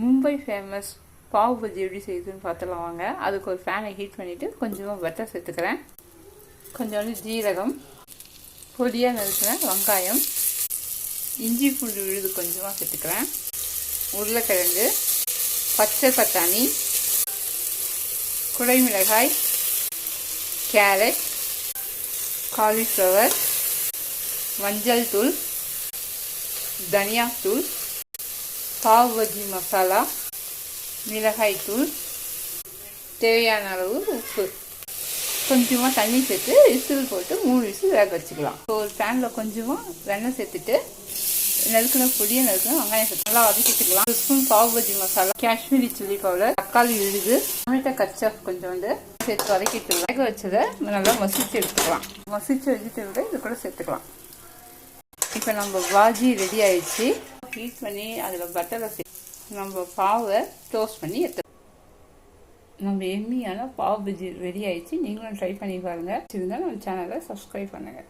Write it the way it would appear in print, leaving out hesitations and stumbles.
Mumbai famous pav bajji எப்படி செய்யுதுன்னு பார்த்துலாம் வாங்க. அதுக்கு ஒரு ஃபேனை ஹீட் பண்ணிவிட்டு கொஞ்சமாக பட்டர் சேர்த்துக்கிறேன். கொஞ்சோண்டு ஜீரகம், பொடியாக நறுக்கின வெங்காயம், இஞ்சி பூண்டு விழுது கொஞ்சமாக சேர்த்துக்கிறேன். உருளைக்கிழங்கு, பச்சை பட்டாணி, குடைமிளகாய், கேரட், காலிஃப்ளவர், மஞ்சள் தூள், தனியாத்தூள், பாவ் பஜ்ஜி மசாலா, மிளகாய் தூள், தேவையான அளவு உப்பு, கொஞ்சமாக தண்ணி சேர்த்து விசில் போட்டு 3 விசில் வேக வச்சுக்கலாம். ஒரு பேனில் கொஞ்சமாக வெண்ணெய் சேர்த்துட்டு நறுக்கின பொடியை நறுக்கின வெங்காயம் சேர்த்து நல்லா வதக்கிட்டுக்கலாம். 1 spoon pav bhaji masala, Kashmiri chilli powder, தக்காளி விழுது, டொமேட்டோ கச்சப் கொஞ்சோண்டு சேர்த்து வதக்கிட்டு வேக வச்சதை நல்லா மசிச்சு எடுத்துக்கலாம். மசிச்ச வெஜிடபிளை இது கூட சேர்த்துக்கலாம். இப்போ நம்ம பாஜி ரெடி ஆயிடுச்சு. ஹீட் பண்ணி அதில் பட்டரை நம்ம பாவை டோஸ்ட் பண்ணி எடுத்துக்கலாம். நம்ம எம்மியான பாவ் பஜ்ஜி ரெடி ஆயிடுச்சு. நீங்களும் ட்ரை பண்ணி பாருங்கள். இருந்தால் நம்ம சேனலை சப்ஸ்கிரைப் பண்ணுங்கள்.